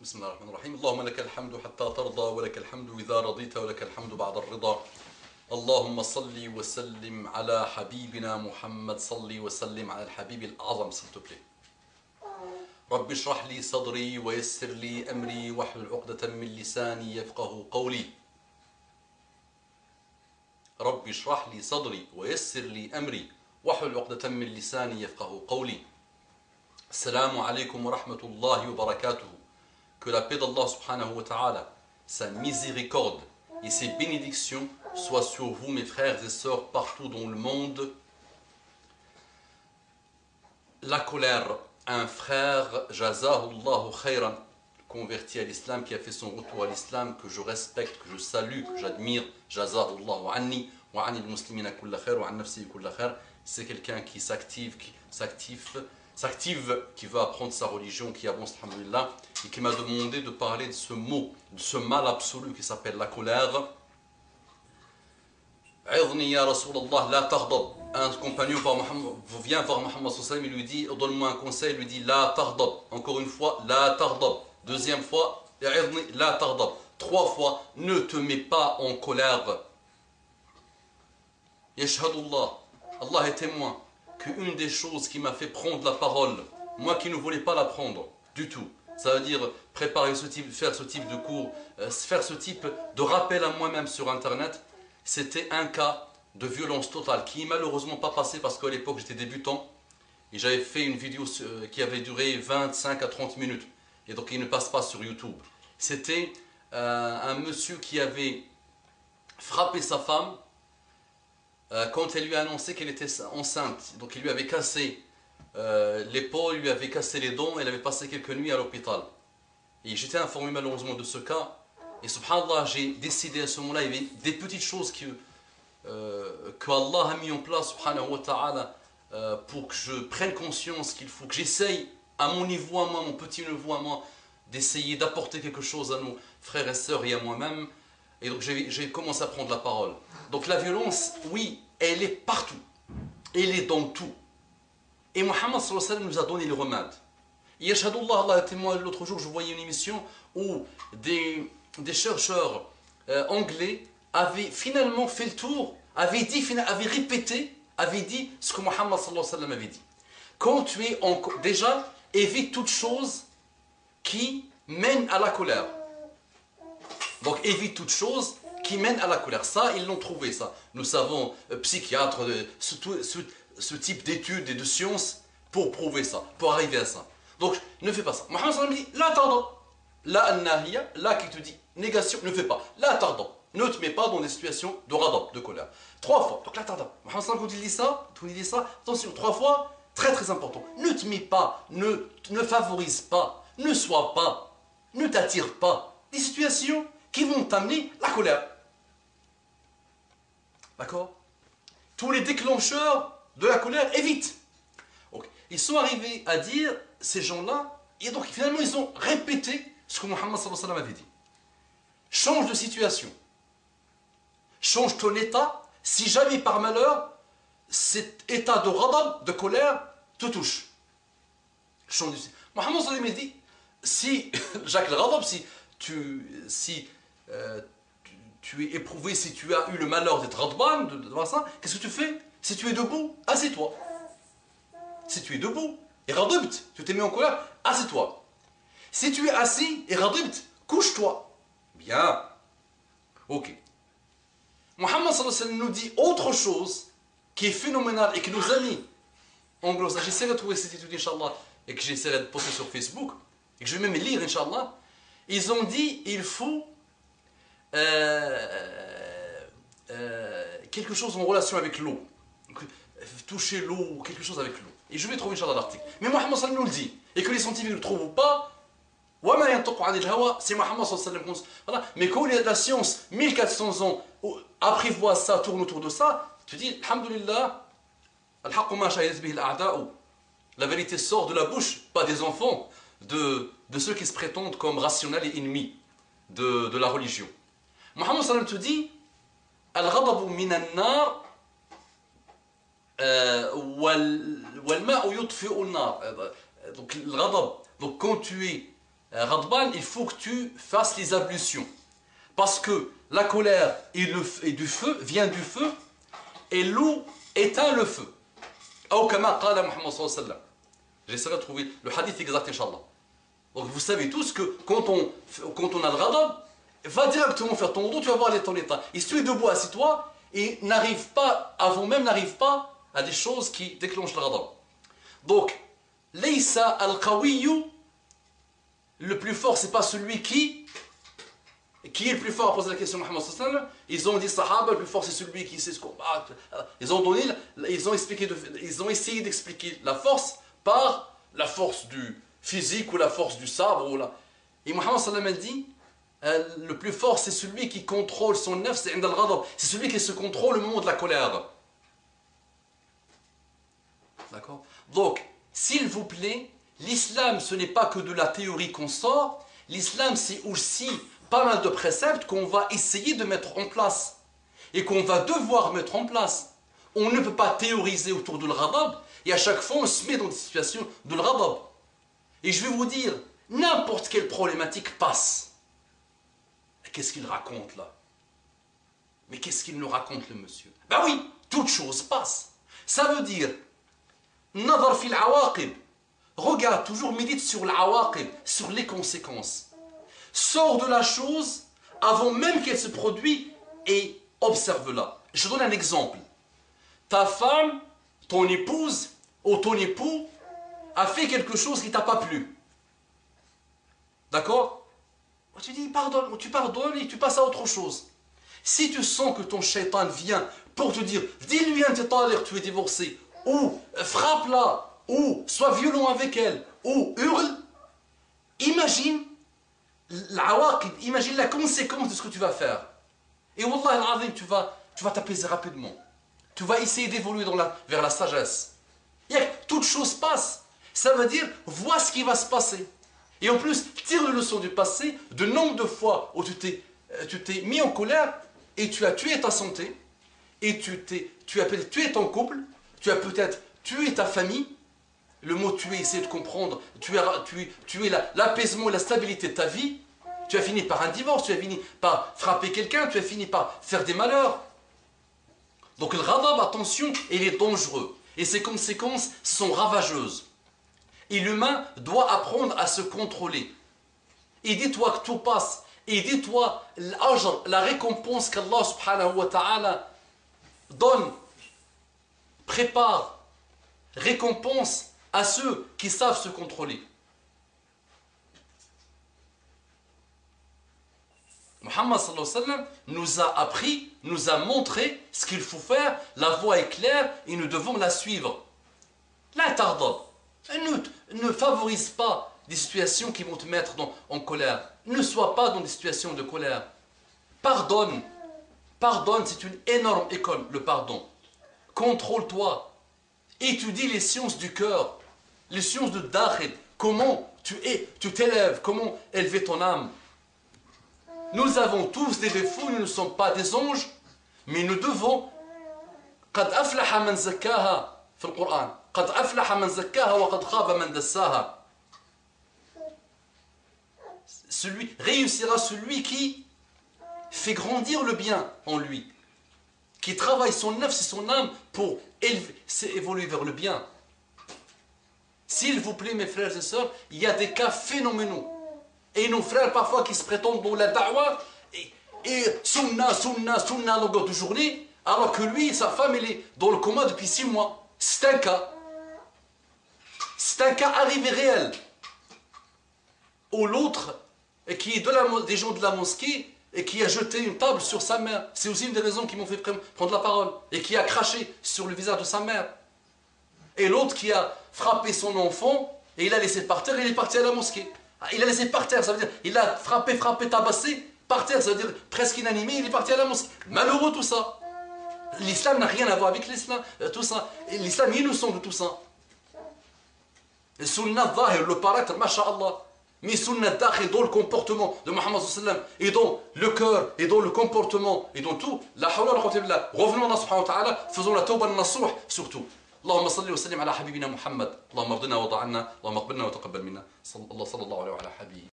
بسم الله الرحمن الرحيم. اللهم لك الحمد حتى ترضى ولك الحمد إذا رضيت ولك الحمد بعد الرضا. اللهم صل وسلم على حبيبنا محمد. صل وسلم على الحبيب الأعظم s'il te plaît. رب اشرح لي صدري ويسر لي أمري واحلل عقدة من لساني يفقه قولي. رب اشرح لي صدري ويسر لي أمري واحلل عقدة من لساني يفقه قولي. السلام عليكم ورحمة الله وبركاته. Que la paix d'Allah subhanahu wa ta'ala, sa miséricorde et ses bénédictions soient sur vous, mes frères et sœurs, partout dans le monde. La colère, un frère, Jazahullahu khayran, converti à l'islam, qui a fait son retour à l'islam, que je respecte, que je salue, que j'admire, Jazahullahu anni, wa anil muslimina kulla khair, wa an nafsi kulla khair. C'est quelqu'un qui s'active, qui veut apprendre sa religion, qui avance, alhamdulillah, et qui m'a demandé de parler de ce mot, de ce mal absolu qui s'appelle la colère. Aidni ya Rasulallah, la taghdab. Un compagnon vient voir Muhammad sallallahu alayhi wa sallam, il lui dit, donne-moi un conseil, il lui dit, la taghdab. Encore une fois, la taghdab. Deuxième fois, aidni, la taghdab. Trois fois, ne te mets pas en colère. Yashhadullah, Allah est témoin qu'une des choses qui m'a fait prendre la parole, moi qui ne voulais pas la prendre du tout, ça veut dire préparer ce type, faire ce type de cours, faire ce type de rappel à moi-même sur internet, c'était un cas de violence totale qui n'est malheureusement pas passé parce qu'à l'époque j'étais débutant et j'avais fait une vidéo qui avait duré 25 à 30 minutes et donc il ne passe pas sur YouTube. C'était un monsieur qui avait frappé sa femme quand elle lui a annoncé qu'elle était enceinte. Donc il lui avait cassé l'épaule, il lui avait cassé les dents, elle avait passé quelques nuits à l'hôpital. Et j'étais informé malheureusement de ce cas. Et subhanallah, j'ai décidé à ce moment-là, il y avait des petites choses que Allah a mis en place, subhanahu wa ta'ala, pour que je prenne conscience qu'il faut que j'essaye à mon niveau, à moi, mon petit niveau à moi, d'essayer d'apporter quelque chose à nos frères et sœurs et à moi-même. Et donc j'ai commencé à prendre la parole. Donc la violence, oui, elle est partout. Elle est dans tout. Et Muhammad sallallahu alayhi wa sallam nous a donné le remède. Yashhadullah, Allah est témoin, l'autre jour je voyais une émission où des chercheurs anglais avaient finalement fait le tour, avaient répété ce que Muhammad sallallahu alayhi wa sallam avait dit. Quand tu es déjà, évite toute chose qui mène à la colère. Donc évite toute chose qui mène à la colère. Ça, ils l'ont trouvé, ça. Nous savons, psychiatres, ce type d'études et de sciences pour prouver ça, pour arriver à ça. Donc, ne fais pas ça. Mohammed sallallahu alayhi wa sallam dit, la tarda. La an-nahiya, là qui te dit, négation, ne fais pas. La tarda. Ne te mets pas dans des situations de radab, de colère. 3 fois. Donc la tarda. Mohammed sallallahu alayhi wa sallam, quand il dit ça, attention, 3 fois, très très important. Ne te mets pas, ne favorise pas, ne sois pas, ne t'attire pas des situations qui vont t'amener la colère. D'accord? Tous les déclencheurs de la colère, évite. Donc, ils sont arrivés à dire, ces gens-là, et donc finalement ils ont répété ce que Muhammad sallallahu alayhi wa sallam avait dit. Change de situation. Change ton état, si jamais par malheur, cet état de radab, de colère, te touche. Change de situation. Muhammad sallallahu alayhi wa sallam dit, si, Jacques le radab, si tu es éprouvé, si tu as eu le malheur d'être radban, devant ça, qu'est-ce que tu fais? Si tu es debout, assieds-toi. Si tu es debout et radibt, tu t'es mis en colère, assieds-toi. Si tu es assis et radibt, couche-toi. Bien. Ok. Muhammad sallallahu alayhi wa sallam nous dit autre chose qui est phénoménale et que nos amis anglo-saxons, j'essaierai de trouver cette étude, Inch'Allah, et que j'essaierai de poster sur Facebook, et que je vais même lire, Inch'Allah. Ils ont dit, il faut quelque chose en relation avec l'eau. Toucher l'eau ou quelque chose avec l'eau. Et je vais trouver Inch'Allah l'article. Mais Muhammad sallallahu alayhi wa sallam nous le dit. Et que les scientifiques ne le trouvent pas, c'est Muhammad sallallahu alayhi wa sallam. Voilà. Mais quand la science, 1400 ans, apprivoise ça, tourne autour de ça, tu dis, alhamdulillah, la vérité sort de la bouche, pas des enfants, de ceux qui se prétendent comme rationnels et ennemis de la religion. Muhammad sallallahu alayhi wa sallam te dit, al-ghadabu minan nar wal ma'u yutfi'u an-nar. Donc le ghadab, donc quand tu es Ghadban, il faut que tu fasses les ablutions. Parce que la colère et du feu vient du feu et l'eau éteint le feu. Ou kama qala Muhammad sallallahu alayhi wa sallam. J'essaierai de trouver le hadith exact, Inch'Allah. Donc vous savez tous que quand on a le ghadab, va directement faire ton wudu, tu vas voir ton état. Et si tu es debout, assis-toi, et n'arrive pas, avant même, n'arrive pas à des choses qui déclenchent le ghadab. Donc, Laysa al-Qawiyyu, le plus fort, c'est pas celui qui est le plus fort à poser la question à Muhammad sallallahu alayhi wa sallam. Ils ont dit Sahaba, le plus fort c'est celui qui sait se combattre. Ils ont essayé d'expliquer la force par la force du physique ou la force du sabre. Et Muhammad sallallahu alayhi wa sallam dit le plus fort c'est celui qui contrôle son nafs, c'est celui qui se contrôle au moment de la colère. D'accord? Donc, s'il vous plaît, l'islam ce n'est pas que de la théorie qu'on sort, l'islam c'est aussi pas mal de préceptes qu'on va essayer de mettre en place et qu'on va devoir mettre en place. On ne peut pas théoriser autour de l'ghadab et à chaque fois on se met dans des situations de l'ghadab. Et je vais vous dire, n'importe quelle problématique passe. Qu'est-ce qu'il raconte là? Mais qu'est-ce qu'il nous raconte le monsieur? Ben oui, toute chose passe. Ça veut dire, nadar fil awaqib. Regarde, toujours médite sur l'awaqib, sur les conséquences. Sors de la chose avant même qu'elle se produise et observe-la. Je donne un exemple. Ta femme, ton épouse ou ton époux a fait quelque chose qui ne t'a pas plu. D'accord? Tu dis pardonne, tu pardonnes et tu passes à autre chose. Si tu sens que ton shaitan vient pour te dire, dis-lui un t'es tu es divorcé, ou frappe-la, ou sois violent avec elle, ou hurle, imagine la conséquence de ce que tu vas faire. Et Wallah al-Azim, tu vas t'apaiser rapidement. Tu vas essayer d'évoluer vers la sagesse. Toute chose passe. Ça veut dire, vois ce qui va se passer. Et en plus, tire les leçons du passé, de nombre de fois où tu t'es mis en colère et tu as tué ta santé, et tu as peut-être tué ton couple, tu as peut-être tué ta famille. Le mot tuer, essayer de comprendre, tuer l'apaisement et la stabilité de ta vie. Tu as fini par un divorce, tu as fini par frapper quelqu'un, tu as fini par faire des malheurs. Donc le ghadab, attention, il est dangereux. Et ses conséquences sont ravageuses. Et l'humain doit apprendre à se contrôler. Et dis-toi que tout passe. Et dis-toi la récompense qu'Allah subhanahu wa ta'ala donne, prépare, récompense à ceux qui savent se contrôler. Muhammad sallallahu alayhi wa sallam nous a appris, nous a montré ce qu'il faut faire. La voie est claire et nous devons la suivre. La tardab. Ne favorise pas des situations qui vont te mettre en colère. Ne sois pas dans des situations de colère. Pardonne. Pardonne, c'est une énorme école, le pardon. Contrôle-toi. Étudie les sciences du cœur, les sciences de dakhil. Comment tu t'élèves, comment élever ton âme. Nous avons tous des défauts, nous ne sommes pas des anges, mais nous devons. قد أفلح من زكاها في القرآن. قد أفلح من زكاها وقد خاب من دساها. Réussira celui qui fait grandir le bien en lui, qui travaille son nafs et son âme pour évoluer vers le bien. S'il vous plaît, mes frères et sœurs, il y a des cas phénoménaux. Et nos frères parfois qui se prétendent dans la da'wah et sunna, longueur de journée, alors que lui, sa femme, elle est dans le coma depuis 6 mois. C'est un cas. C'est un cas arrivé réel. Ou l'autre, qui est des gens de la mosquée, et qui a jeté une table sur sa mère. C'est aussi une des raisons qui m'ont fait prendre la parole. Et qui a craché sur le visage de sa mère. Et l'autre qui a frappé son enfant, et il l'a laissé par terre, et il est parti à la mosquée. Il a laissé par terre, ça veut dire, il a frappé, tabassé, par terre, ça veut dire presque inanimé, il est parti à la mosquée. Malheureux tout ça. L'islam n'a rien à voir avec l'islam, tout ça. L'islam est innocent de tout ça. Le sunnah zahir, le paraître, masha'Allah. Mais sunnah dakhil dans le comportement de Muhammad sallallahu alayhi wa sallam, et dans le cœur, et dans le comportement, et dans tout, la hawla wa la quwwata illa billah. Revenons à Allah subhanahu wa ta'ala, faisons la tawbah nasuh surtout. اللهم صل وسلم على حبيبنا محمد اللهم ارضنا وضع عنا اللهم اقبلنا وتقبل منا صلى الله عليه وعلى حبيبه